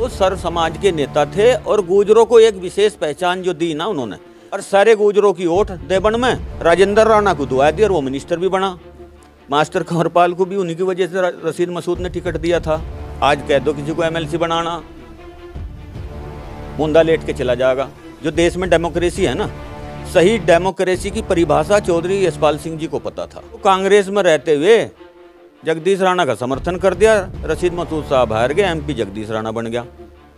वो सर्व समाज के नेता थे और गुर्जरों को एक विशेष पहचान जो दी ना उन्होंने, और सारे गुर्जरों की वोट देवबंद में राजेंद्र राणा को दुआ दी और वो मिनिस्टर भी बना। मास्टर कंवरपाल को भी उन्हीं की वजह से रशीद मसूद ने टिकट दिया था। आज कह दो किसी को एमएलसी बनाना, मुंदा लेट के चला जाएगा। जो देश में डेमोक्रेसी है ना, सही डेमोक्रेसी की परिभाषा चौधरी यशपाल सिंह जी को पता था। तो कांग्रेस में रहते हुए जगदीश राणा का समर्थन कर दिया, रशीद मसूद साहब हार गए, एमपी जगदीश राणा बन गया।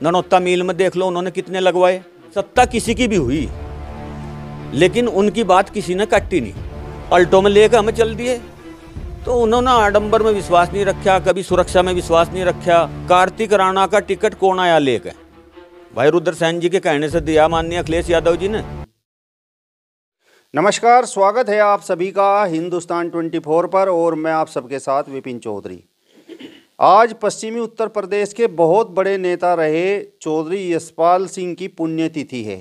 ननौत्ता मील में देख लो उन्होंने कितने लगवाए। सत्ता किसी की भी हुई लेकिन उनकी बात किसी ने काटी नहीं, पलटों में लेकर हमें चल दिए। तो उन्होंने आडंबर में विश्वास नहीं रखा, कभी सुरक्षा में विश्वास नहीं रखा। कार्तिक राणा का टिकट कौन आया लेकर? भाई रुद्रसेन जी के कहने से दिया माननीय अखिलेश यादव जी ने। नमस्कार, स्वागत है आप सभी का हिंदुस्तान 24 पर और मैं आप सबके साथ विपिन चौधरी। आज पश्चिमी उत्तर प्रदेश के बहुत बड़े नेता रहे चौधरी यशपाल सिंह की पुण्यतिथि है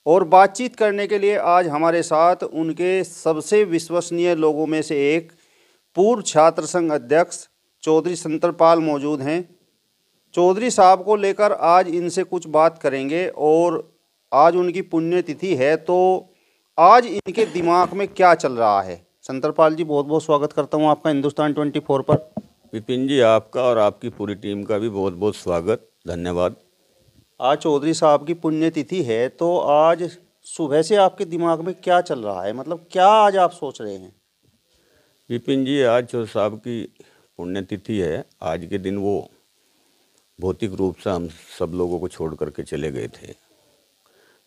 और बातचीत करने के लिए आज हमारे साथ उनके सबसे विश्वसनीय लोगों में से एक पूर्व छात्र संघ अध्यक्ष चौधरी संतरपाल मौजूद हैं। चौधरी साहब को लेकर आज इनसे कुछ बात करेंगे और आज उनकी पुण्यतिथि है, तो आज इनके दिमाग में क्या चल रहा है। संतरपाल जी, बहुत बहुत स्वागत करता हूं आपका हिंदुस्तान 24 पर। विपिन जी, आपका और आपकी पूरी टीम का भी बहुत बहुत स्वागत, धन्यवाद। आज चौधरी साहब की पुण्यतिथि है, तो आज सुबह से आपके दिमाग में क्या चल रहा है, मतलब क्या आज आप सोच रहे हैं? विपिन जी, आज चौधरी साहब की पुण्यतिथि है। आज के दिन वो भौतिक रूप से हम सब लोगों को छोड़ करके चले गए थे।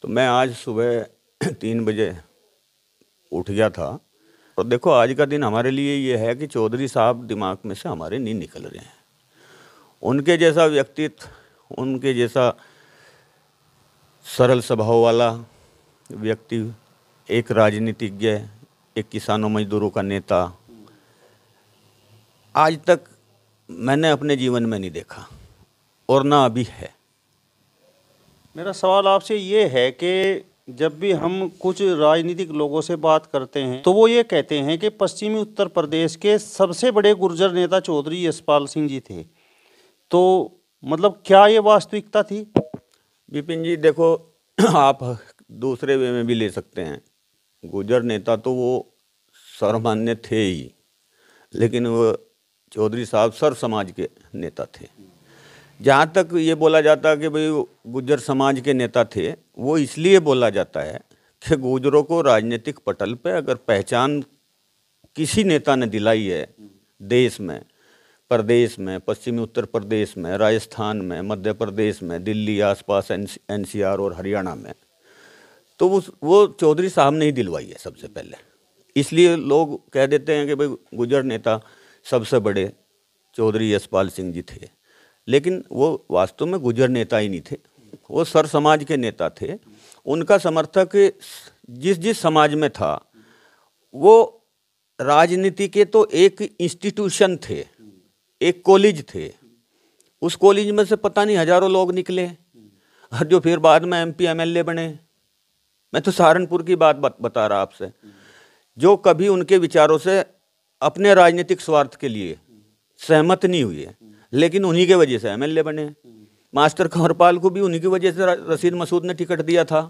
तो मैं आज सुबह 3 बजे उठ गया था और देखो आज का दिन हमारे लिए ये है कि चौधरी साहब दिमाग में से हमारे नहीं निकल रहे हैं। उनके जैसा व्यक्तित्व, उनके जैसा सरल स्वभाव वाला व्यक्ति, एक राजनीतिज्ञ, एक किसानों मजदूरों का नेता, आज तक मैंने अपने जीवन में नहीं देखा और ना अभी है। मेरा सवाल आपसे ये है कि जब भी हम कुछ राजनीतिक लोगों से बात करते हैं तो वो ये कहते हैं कि पश्चिमी उत्तर प्रदेश के सबसे बड़े गुर्जर नेता चौधरी यशपाल सिंह जी थे, तो मतलब क्या ये वास्तविकता थी? विपिन जी, देखो आप दूसरे वे में भी ले सकते हैं। गुर्जर नेता तो वो सर्वमान्य थे ही, लेकिन वो चौधरी साहब सर्व समाज के नेता थे। जहाँ तक ये बोला जाता कि भाई गुर्जर समाज के नेता थे, वो इसलिए बोला जाता है कि गुर्जरों को राजनीतिक पटल पे अगर पहचान किसी नेता ने दिलाई है देश में, प्रदेश में, पश्चिमी उत्तर प्रदेश में, राजस्थान में, मध्य प्रदेश में, दिल्ली आसपास एनसीआर और हरियाणा में, तो वो चौधरी साहब ने ही दिलवाई है सबसे पहले। इसलिए लोग कह देते हैं कि भाई गुर्जर नेता सबसे बड़े चौधरी यशपाल सिंह जी थे, लेकिन वो वास्तव में गुर्जर नेता ही नहीं थे, वो सर समाज के नेता थे। उनका समर्थक जिस जिस समाज में था, वो राजनीति के तो एक इंस्टीट्यूशन थे, एक कॉलेज थे। उस कॉलेज में से पता नहीं हजारों लोग निकले और जो फिर बाद में एमपी एमएलए बने। मैं तो सहारनपुर की बात बता रहा आपसे, जो कभी उनके विचारों से अपने राजनीतिक स्वार्थ के लिए सहमत नहीं हुए, लेकिन उन्हीं के वजह से एमएलए बने। मास्टर कंवरपाल को भी उन्हीं की वजह से रशीद मसूद ने टिकट दिया था,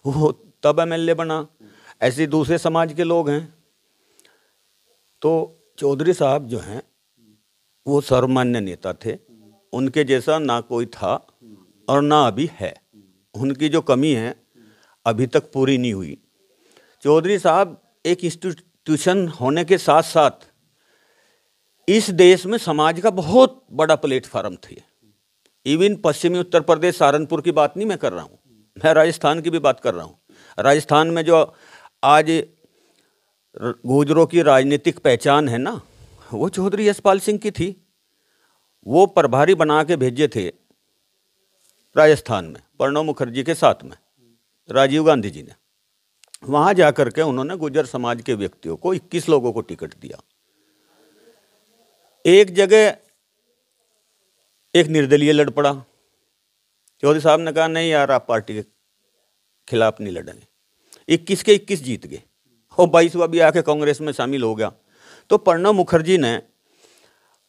वो तब एमएलए बना। ऐसे दूसरे समाज के लोग हैं। तो चौधरी साहब जो हैं वो सर्वमान्य नेता थे, उनके जैसा ना कोई था और ना अभी है। उनकी जो कमी है अभी तक पूरी नहीं हुई। चौधरी साहब एक इंस्टीट्यूशन होने के साथ साथ इस देश में समाज का बहुत बड़ा प्लेटफार्म थे। इवन पश्चिमी उत्तर प्रदेश सहारनपुर की बात नहीं मैं कर रहा हूँ, मैं राजस्थान की भी बात कर रहा हूँ। राजस्थान में जो आज गुर्जरों की राजनीतिक पहचान है ना, वो चौधरी यशपाल सिंह की थी। वो प्रभारी बना के भेजे थे राजस्थान में प्रणब मुखर्जी के साथ में, राजीव गांधी जी ने। वहाँ जा कर के उन्होंने गुर्जर समाज के व्यक्तियों को 21 लोगों को टिकट दिया। एक जगह एक निर्दलीय लड़ पड़ा। चौधरी साहब ने कहा नहीं यार, आप पार्टी के खिलाफ नहीं लड़ेंगे। 21 के 21 जीत गए और 22वां भी आके कांग्रेस में शामिल हो गया। तो प्रणब मुखर्जी ने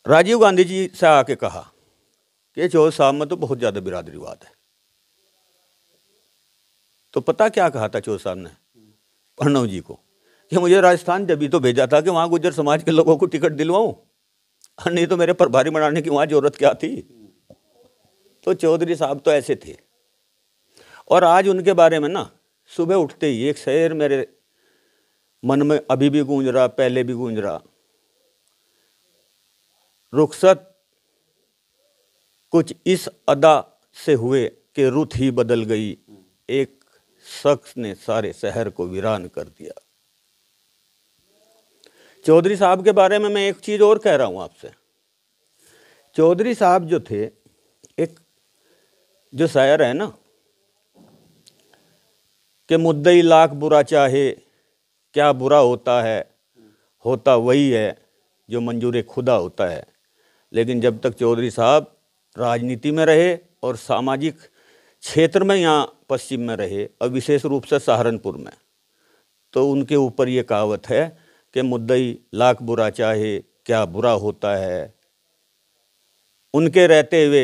राजीव गांधी जी से आके कहा कि चौधरी साहब में तो बहुत ज़्यादा बिरादरीवाद है। तो पता क्या कहा था चौधरी साहब ने प्रणव जी को कि मुझे राजस्थान जब भी तो भेजा था कि वहाँ गुज्जर समाज के लोगों को टिकट दिलवाऊं, और नहीं तो मेरे प्रभारी बनाने की वहाँ जरूरत क्या थी। तो चौधरी साहब तो ऐसे थे। और आज उनके बारे में ना सुबह उठते ही एक शेर मेरे मन में अभी भी गूंज रहा, पहले भी गूंज रहा। रुखसत कुछ इस अदा से हुए कि रुत ही बदल गई, एक शख्स ने सारे शहर को वीरान कर दिया। चौधरी साहब के बारे में मैं एक चीज और कह रहा हूं आपसे। चौधरी साहब जो थे, एक जो शायर है ना कि मुद्दई लाख बुरा चाहे क्या बुरा होता है, होता वही है जो मंजूर खुदा होता है। लेकिन जब तक चौधरी साहब राजनीति में रहे और सामाजिक क्षेत्र में यहाँ पश्चिम में रहे और विशेष रूप से सहारनपुर में, तो उनके ऊपर ये कहावत है कि मुद्दई लाख बुरा चाहे क्या बुरा होता है। उनके रहते हुए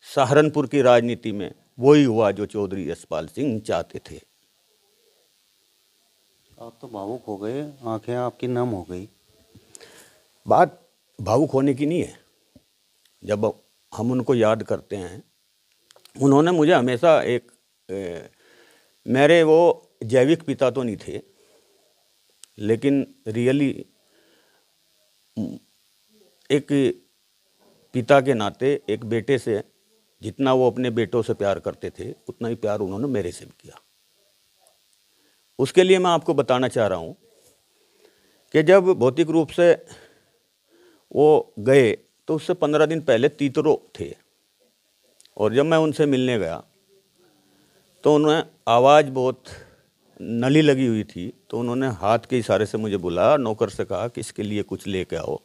सहारनपुर की राजनीति में वही हुआ जो चौधरी यशपाल सिंह चाहते थे। आप तो भावुक हो गए, आंखें आपकी नम हो गई। बात भावुक होने की नहीं है। जब हम उनको याद करते हैं, उन्होंने मुझे हमेशा एक मेरे वो जैविक पिता तो नहीं थे, लेकिन रियली एक पिता के नाते एक बेटे से जितना वो अपने बेटों से प्यार करते थे, उतना ही प्यार उन्होंने मेरे से भी किया। उसके लिए मैं आपको बताना चाह रहा हूँ कि जब भौतिक रूप से वो गए तो उससे 15 दिन पहले तीतरो थे, और जब मैं उनसे मिलने गया तो उन्हें आवाज़ बहुत नली लगी हुई थी। तो उन्होंने हाथ के इशारे से मुझे बुलाया, नौकर से कहा कि इसके लिए कुछ लेके आओ,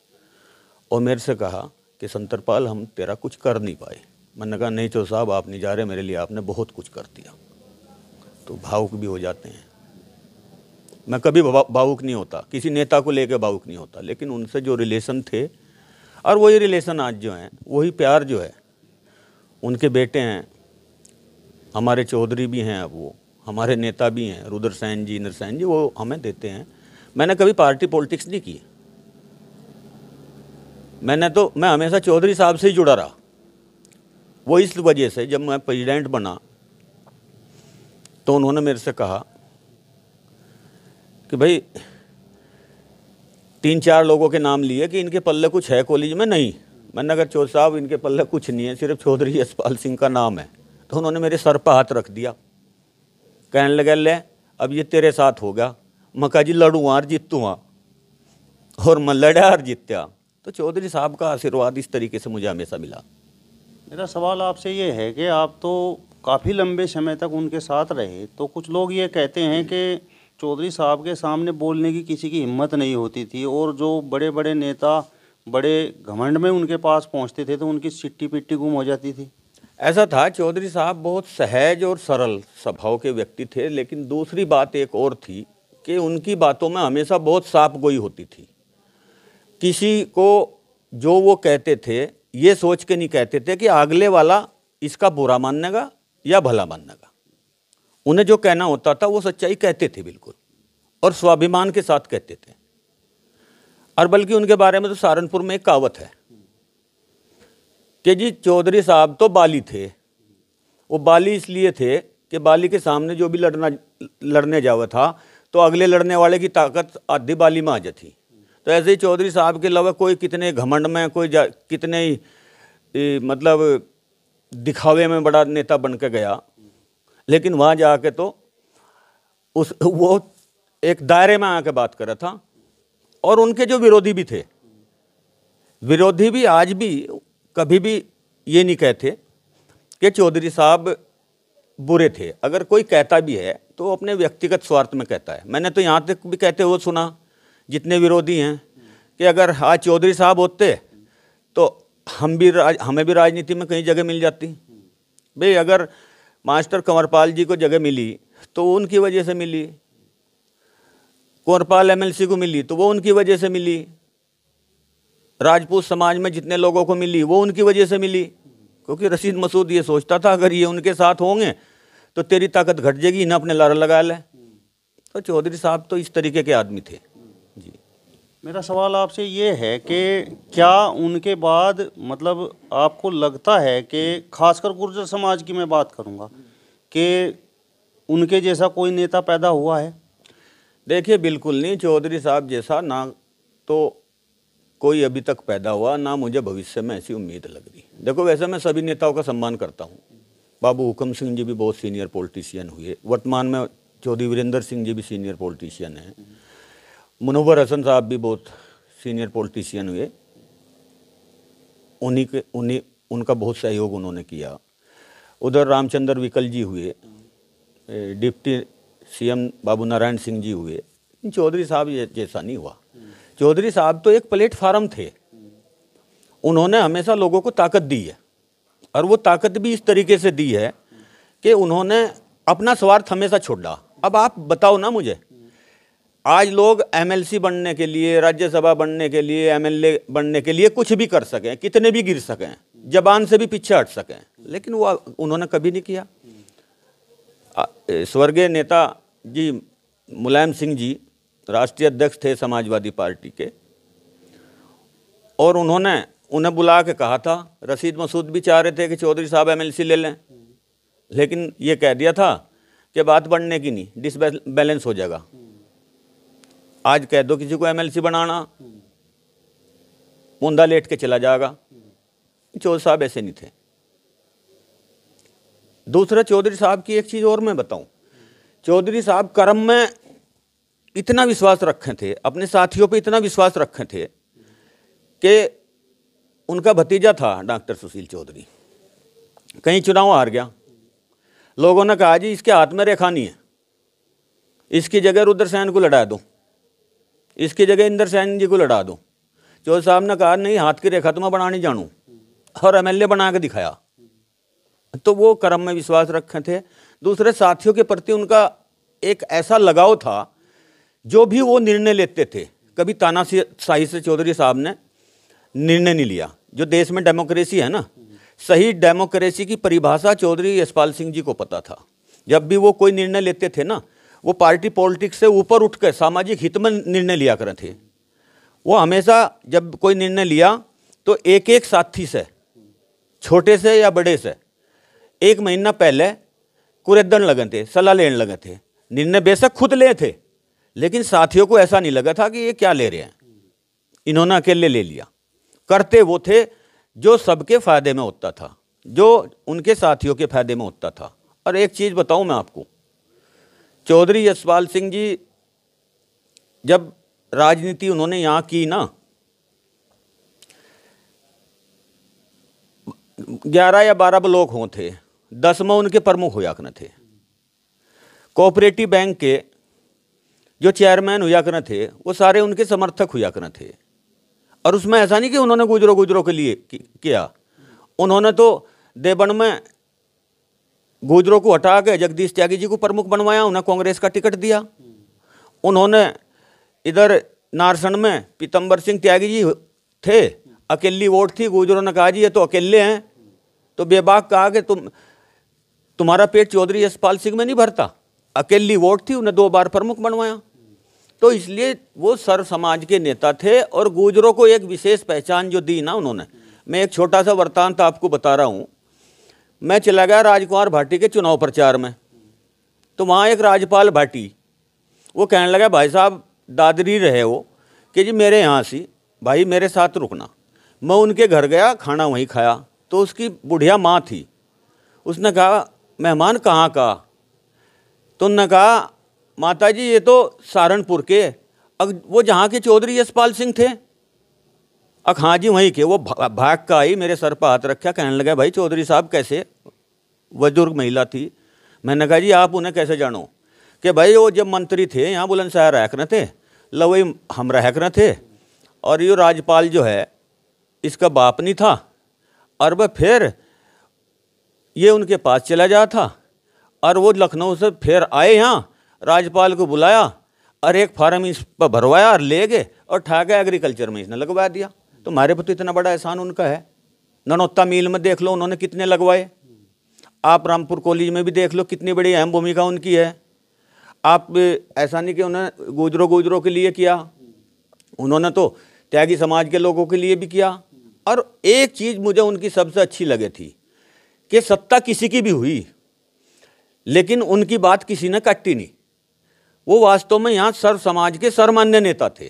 और मेरे से कहा कि संतरपाल हम तेरा कुछ कर नहीं पाए। मैंने कहा नहीं चौ साहब, आप नहीं जा रहे, मेरे लिए आपने बहुत कुछ कर दिया। तो भावुक भी हो जाते हैं। मैं कभी भावुक नहीं होता, किसी नेता को लेकर भावुक नहीं होता, लेकिन उनसे जो रिलेशन थे और वही रिलेशन आज जो हैं, वही प्यार जो है, उनके बेटे हैं, हमारे चौधरी भी हैं, अब वो हमारे नेता भी हैं, रुद्र सेन जी, इंद्र सेन जी, वो हमें देते हैं। मैंने कभी पार्टी पॉलिटिक्स नहीं की। मैं हमेशा चौधरी साहब से ही जुड़ा रहा। वो इस वजह से जब मैं प्रेसिडेंट बना तो उन्होंने मेरे से कहा कि भाई 3-4 लोगों के नाम लिए कि इनके पल्ले कुछ है कॉलेज में। नहीं, मैंने कहा चौधरी साहब इनके पल्ले कुछ नहीं है, सिर्फ चौधरी यशपाल सिंह का नाम है। तो उन्होंने मेरे सर पर हाथ रख दिया, कहने लगे ले अब ये तेरे साथ होगा। मैं कहा जी लड़ूँ और जीतूँ, और मैं लड़ा और जीत्या। तो चौधरी साहब का आशीर्वाद इस तरीके से मुझे हमेशा मिला। मेरा सवाल आपसे ये है कि आप तो काफ़ी लंबे समय तक उनके साथ रहे, तो कुछ लोग ये कहते हैं कि चौधरी साहब के सामने बोलने की किसी की हिम्मत नहीं होती थी, और जो बड़े बड़े नेता बड़े घमंड में उनके पास पहुंचते थे तो उनकी सिट्टी पिट्टी गुम हो जाती थी। ऐसा था, चौधरी साहब बहुत सहज और सरल स्वभाव के व्यक्ति थे। लेकिन दूसरी बात एक और थी कि उनकी बातों में हमेशा बहुत साफ गोई होती थी। किसी को जो वो कहते थे ये सोच के नहीं कहते थे कि अगले वाला इसका बुरा मानेगा या भला मानेगा। उन्हें जो कहना होता था वो सच्चाई कहते थे बिल्कुल, और स्वाभिमान के साथ कहते थे। और बल्कि उनके बारे में तो सहारनपुर में एक कहावत है कि जी चौधरी साहब तो बाली थे। वो बाली इसलिए थे कि बाली के सामने जो भी लड़ने जावा था तो अगले लड़ने वाले की ताकत आधी बाली में आ जाती। तो ऐसे ही चौधरी साहब के अलावा कोई कितने घमंड में, कोई कितने ही मतलब दिखावे में बड़ा नेता बन के गया, लेकिन वहाँ जाके तो वो एक दायरे में आके बात कर रहा था। और उनके जो विरोधी भी थे, विरोधी भी आज भी कभी भी ये नहीं कहते कि चौधरी साहब बुरे थे। अगर कोई कहता भी है तो अपने व्यक्तिगत स्वार्थ में कहता है। मैंने तो यहाँ तक भी कहते हुए सुना, जितने विरोधी हैं, कि अगर आज चौधरी साहब होते तो हमें भी राजनीति में कहीं जगह मिल जाती। भाई अगर मास्टर कंवरपाल जी को जगह मिली तो उनकी वजह से मिली, कंवरपाल एमएलसी को मिली तो वो उनकी वजह से मिली, राजपूत समाज में जितने लोगों को मिली वो उनकी वजह से मिली। क्योंकि रशीद मसूद ये सोचता था अगर ये उनके साथ होंगे तो तेरी ताकत घट जाएगी, इन्हें अपने लारा लगा ले। तो चौधरी साहब तो इस तरीके के आदमी थे जी। मेरा सवाल आपसे ये है कि क्या उनके बाद मतलब आपको लगता है कि खासकर गुर्जर समाज की मैं बात करूँगा कि उनके जैसा कोई नेता पैदा हुआ है? देखिए बिल्कुल नहीं, चौधरी साहब जैसा ना तो कोई अभी तक पैदा हुआ, ना मुझे भविष्य में ऐसी उम्मीद लग रही। देखो वैसे मैं सभी नेताओं का सम्मान करता हूँ। बाबू हुकम सिंह जी भी बहुत सीनियर पॉलिटिशियन हुए, वर्तमान में चौधरी वीरेंद्र सिंह जी भी सीनियर पॉलिटिशियन हैं, मुनव्वर हसन साहब भी बहुत सीनियर पॉलिटिशियन हुए, उनका बहुत सहयोग उन्होंने किया। उधर रामचंद्र विकल जी हुए, डिप्टी सीएम बाबू नारायण सिंह जी हुए। चौधरी साहब जैसा नहीं हुआ। चौधरी साहब तो एक प्लेटफार्म थे, उन्होंने हमेशा लोगों को ताकत दी है, और वो ताकत भी इस तरीके से दी है कि उन्होंने अपना स्वार्थ हमेशा छोड़ा। अब आप बताओ ना मुझे, आज लोग एमएलसी बनने के लिए, राज्यसभा बनने के लिए, एमएलए बनने के लिए कुछ भी कर सकें, कितने भी गिर सकें, जबान से भी पीछे हट सकें, लेकिन वो उन्होंने कभी नहीं किया। स्वर्गीय नेता जी मुलायम सिंह जी राष्ट्रीय अध्यक्ष थे समाजवादी पार्टी के, और उन्हें बुला के कहा था, रशीद मसूद भी चाह रहे थे कि चौधरी साहब एमएलसी ले लें, लेकिन ये कह दिया था कि बात बढ़ने की नहीं, डिसबैलेंस हो जाएगा। आज कह दो किसी को एमएलसी बनाना, मुंदा लेट के चला जाएगा। चौधरी साहब ऐसे नहीं थे। दूसरा, चौधरी साहब की एक चीज़ और मैं बताऊं, चौधरी साहब कर्म में इतना विश्वास रखे थे, अपने साथियों पे इतना विश्वास रखे थे कि उनका भतीजा था डॉक्टर सुशील चौधरी, कहीं चुनाव हार गया, लोगों ने कहा जी इसके हाथ में रेखा नहीं है, इसकी जगह रुद्रसेन को लड़ा दो, इसकी जगह इंदर सैन जी को लड़ा दो। चौधरी साहब ने कहा नहीं, हाथ की रेखा तो मैं बनानी जानूं, और एमएलए बना के दिखाया। तो वो कर्म में विश्वास रखे थे। दूसरे, साथियों के प्रति उनका एक ऐसा लगाव था, जो भी वो निर्णय लेते थे, कभी तानाशाही से चौधरी साहब ने निर्णय नहीं लिया। जो देश में डेमोक्रेसी है ना, सही डेमोक्रेसी की परिभाषा चौधरी यशपाल सिंह जी को पता था। जब भी वो कोई निर्णय लेते थे ना, वो पार्टी पॉलिटिक्स से ऊपर उठकर सामाजिक हित में निर्णय लिया करते थे। वो हमेशा जब कोई निर्णय लिया तो एक एक साथी से, छोटे से या बड़े से, 1 महीना पहले कुरेदन लगे थे, सलाह लेने लगे थे। निर्णय बेशक खुद ले थे, लेकिन साथियों को ऐसा नहीं लगा था कि ये क्या ले रहे हैं, इन्होंने अकेले ले लिया। करते वो थे जो सबके फायदे में होता था, जो उनके साथियों के फायदे में होता था। और एक चीज़ बताऊं मैं आपको, चौधरी यशपाल सिंह जी जब राजनीति उन्होंने यहाँ की ना, 11 या 12 ब्लॉक हो थे, 10 में उनके प्रमुख हुआ करने थे। कोऑपरेटिव बैंक के जो चेयरमैन हुआ करने थे, वो सारे उनके समर्थक हुआ करने थे। और उसमें ऐसा नहीं कि उन्होंने गुजरों के लिए किया, उन्होंने तो देवबंद में गुजरों को हटा के जगदीश त्यागी जी को प्रमुख बनवाया, उन्हें कांग्रेस का टिकट दिया। उन्होंने इधर नारसन में पीतम्बर सिंह त्यागी जी थे, अकेली वोट थी, गुजरों ने कहा जी ये तो अकेले हैं, तो बेबाक कहा कि तुम्हारा पेट चौधरी यशपाल सिंह में नहीं भरता, अकेली वोट थी, उन्हें 2 बार प्रमुख बनवाया। तो इसलिए वो सर्व समाज के नेता थे, और गुजरों को एक विशेष पहचान जो दी ना उन्होंने। मैं एक छोटा सा वृत्तांत आपको बता रहा हूँ। मैं चला गया राजकुमार भाटी के चुनाव प्रचार में, तो वहाँ एक राजपाल भाटी, वो कहने लगा भाई साहब दादरी रहे हो कि जी मेरे यहाँ से भाई मेरे साथ रुकना। मैं उनके घर गया, खाना वहीं खाया, तो उसकी बुढ़िया माँ थी। उसने कहा मेहमान कहाँ का? तो उन्होंने कहा माता जी ये तो सहारनपुर के, वो जहाँ के चौधरी यशपाल सिंह थे। हाँ जी वहीं के। वो भाग का आई, मेरे सर पर हाथ रखा, कहने लगा भाई चौधरी साहब कैसे? बुजुर्ग महिला थी। मैंने कहा जी आप उन्हें कैसे जानो? कि भाई वो जब मंत्री थे यहाँ बुलंदशहर रह कर थे, लवई हम रह कर थे, और ये राज्यपाल जो है इसका बाप नहीं था, और वह फिर ये उनके पास चला जा था, और वो लखनऊ से फिर आए यहाँ, राज्यपाल को बुलाया और एक फार्म इस पर भरवाया और ले गए, और ठा के एग्रीकल्चर में इसने लगवा दिया। तो हमारे पर तो इतना बड़ा एहसान उनका है। ननौत्ता मिल में देख लो उन्होंने कितने लगवाए, आप रामपुर कॉलेज में भी देख लो कितनी बड़ी अहम भूमिका उनकी है। आप ऐसा नहीं कि उन्होंने गुजरों के लिए किया, उन्होंने तो त्यागी समाज के लोगों के लिए भी किया। और एक चीज़ मुझे उनकी सबसे अच्छी लगी थी कि सत्ता किसी की भी हुई लेकिन उनकी बात किसी ने काटी नहीं। वो वास्तव में यहाँ सर्व समाज के सर्वमान्य नेता थे।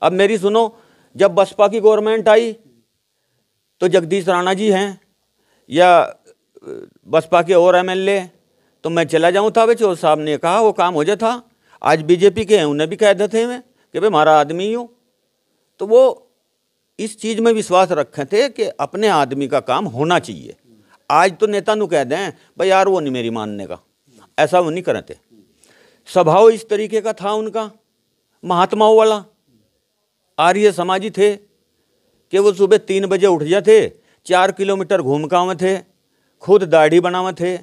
अब मेरी सुनो, जब बसपा की गवर्नमेंट आई तो जगदीश राणा जी हैं या बसपा के और एमएलए, तो मैं चला जाऊँ था, वे चौधरी साहब ने कहा वो काम हो जाता। आज बीजेपी के हैं, उन्हें भी कह देते हैं कि भाई हमारा आदमी ही हो। तो वो इस चीज़ में विश्वास रखे थे कि अपने आदमी का काम होना चाहिए। आज तो नेता नु कह दें भाई यार वो नहीं मेरी मानने का, ऐसा वो नहीं करते। स्वभाव इस तरीके का था उनका, महात्माओं वाला, आर्य समाजी थे कि वो सुबह 3 बजे उठ जाते, 4 किलोमीटर घूम गाँव में थे, खुद दाढ़ी बनावे थे,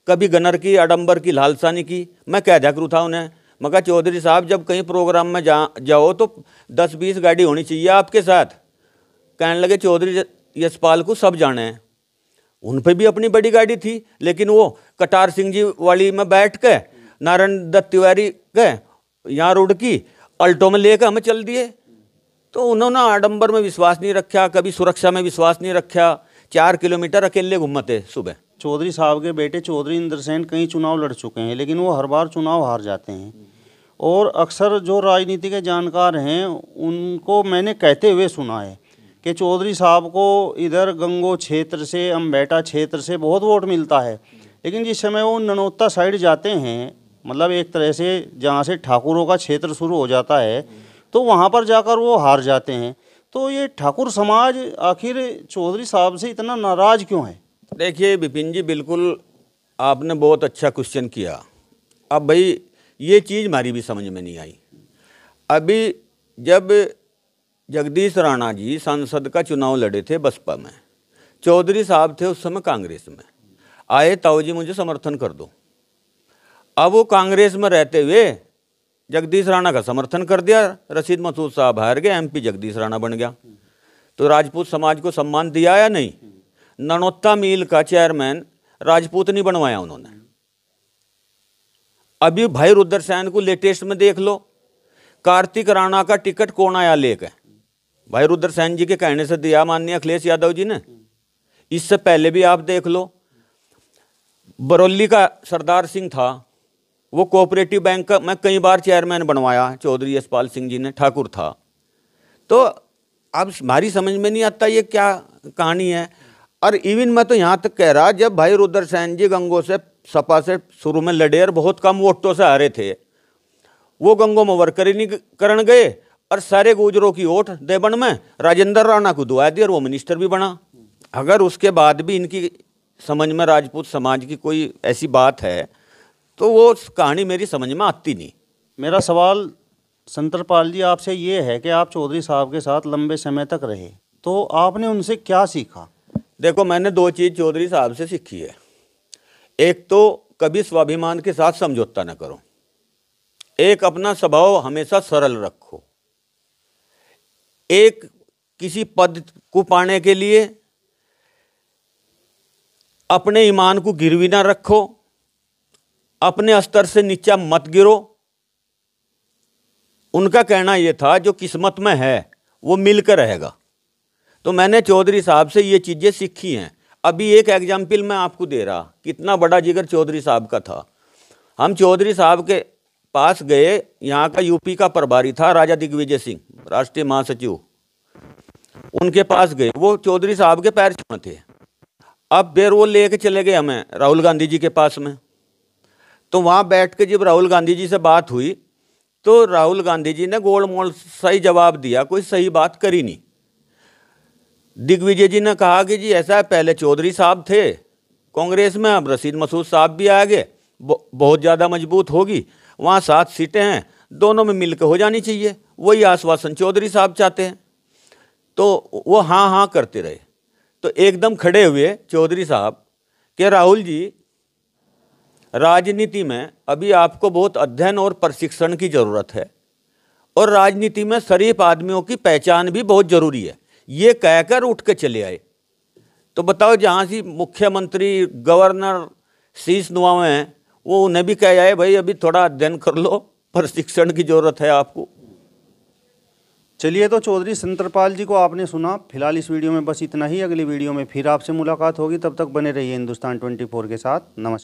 कभी गनर की आडंबर की लालसा नहीं की। मैं कह दिया करूँ था उन्हें, मगर चौधरी साहब जब कहीं प्रोग्राम में जाओ तो 10-20 गाड़ी होनी चाहिए आपके साथ। कहने लगे चौधरी यशपाल को सब जाने हैं, उन पर भी अपनी बड़ी गाड़ी थी, लेकिन वो कटार सिंह जी वाली में बैठ के नारायण दत्त तिवारी के यहाँ रोड की अल्टो में लेकर हमें चल दिए। तो उन्होंने आडंबर में विश्वास नहीं रखा, कभी सुरक्षा में विश्वास नहीं रखा, 4 किलोमीटर अकेले घूमते सुबह। चौधरी साहब के बेटे चौधरी इंद्रसेन कई चुनाव लड़ चुके हैं, लेकिन वो हर बार चुनाव हार जाते हैं। और अक्सर जो राजनीति के जानकार हैं उनको मैंने कहते हुए सुना है कि चौधरी साहब को इधर गंगो क्षेत्र से, अम्बेटा क्षेत्र से बहुत वोट मिलता है, लेकिन जिस समय वो ननौत्ता साइड जाते हैं, मतलब एक तरह से जहाँ से ठाकुरों का क्षेत्र शुरू हो जाता है, तो वहाँ पर जाकर वो हार जाते हैं। तो ये ठाकुर समाज आखिर चौधरी साहब से इतना नाराज़ क्यों है? देखिए विपिन जी, बिल्कुल आपने बहुत अच्छा क्वेश्चन किया। अब भाई ये चीज़ हमारी भी समझ में नहीं आई। अभी जब जगदीश राणा जी संसद का चुनाव लड़े थे बसपा में, चौधरी साहब थे उस समय कांग्रेस में, आए ताऊ जी मुझे समर्थन कर दो। अब वो कांग्रेस में रहते हुए जगदीश राणा का समर्थन कर दिया, रशीद मसूद साहब हार गए, एमपी जगदीश राणा बन गया। तो राजपूत समाज को सम्मान दिया या नहीं? ननौत्ता मिल का चेयरमैन राजपूत नहीं बनवाया उन्होंने। अभी भाई रुद्रसेन को लेटेस्ट में देख लो, कार्तिक राणा का टिकट कौन आया लेकर? भाई रुद्रसेन जी के कहने से दिया माननीय अखिलेश यादव जी ने। इससे पहले भी आप देख लो, बरौली का सरदार सिंह था, वो कोऑपरेटिव बैंक का मैं कई बार चेयरमैन बनवाया, चौधरी यशपाल सिंह जी ने, ठाकुर था। तो अब हमारी समझ में नहीं आता ये क्या कहानी है। और इवन मैं तो यहाँ तक कह रहा, जब भाई रुद्रसेन जी गंगो से सपा से शुरू में लड़े और बहुत कम वोटों से हारे थे, वो गंगो में वर्करीकरण गए और सारे गुजरों की वोट देवन में राजेंद्र राणा को दुआ दी और वो मिनिस्टर भी बना। अगर उसके बाद भी इनकी समझ में राजपूत समाज की कोई ऐसी बात है तो वो कहानी मेरी समझ में आती नहीं। मेरा सवाल संतरपाल जी आपसे ये है कि आप चौधरी साहब के साथ लंबे समय तक रहे, तो आपने उनसे क्या सीखा? देखो, मैंने 2 चीज़ चौधरी साहब से सीखी है। एक तो कभी स्वाभिमान के साथ समझौता न करो, एक अपना स्वभाव हमेशा सरल रखो, एक किसी पद को पाने के लिए अपने ईमान को गिरवी ना रखो, अपने स्तर से नीचा मत गिरो। उनका कहना यह था जो किस्मत में है वो मिलकर रहेगा। तो मैंने चौधरी साहब से ये चीज़ें सीखी हैं। अभी एक एग्जाम्पल मैं आपको दे रहा, कितना बड़ा जिगर चौधरी साहब का था। हम चौधरी साहब के पास गए, यहाँ का यूपी का प्रभारी था राजा दिग्विजय सिंह, राष्ट्रीय महासचिव, उनके पास गए। वो चौधरी साहब के पैर छूए थे। अब फिर वो लेके चले गए हमें राहुल गांधी जी के पास में। तो वहाँ बैठ के जब राहुल गांधी जी से बात हुई तो राहुल गांधी जी ने गोल मोल सही जवाब दिया, कोई सही बात करी नहीं। दिग्विजय जी ने कहा कि जी ऐसा है, पहले चौधरी साहब थे कांग्रेस में, अब रशीद मसूद साहब भी आ गए, बहुत ज़्यादा मजबूत होगी, वहाँ 7 सीटें हैं, दोनों में मिलकर हो जानी चाहिए, वही आश्वासन चौधरी साहब चाहते हैं। तो वो हाँ हाँ करते रहे। तो एकदम खड़े हुए चौधरी साहब कि राहुल जी, राजनीति में अभी आपको बहुत अध्ययन और प्रशिक्षण की ज़रूरत है, और राजनीति में शरीफ आदमियों की पहचान भी बहुत ज़रूरी है। ये कहकर उठ के चले आए। तो बताओ, जहाँ से मुख्यमंत्री गवर्नर शीश नुमा हैं, वो उन्हें भी कह जाए भाई अभी थोड़ा अध्ययन कर लो, प्रशिक्षण की जरूरत है आपको। चलिए, तो चौधरी संतरपाल जी को आपने सुना। फिलहाल इस वीडियो में बस इतना ही। अगली वीडियो में फिर आपसे मुलाकात होगी, तब तक बने रहिए हिंदुस्तान 24 के साथ। नमस्कार।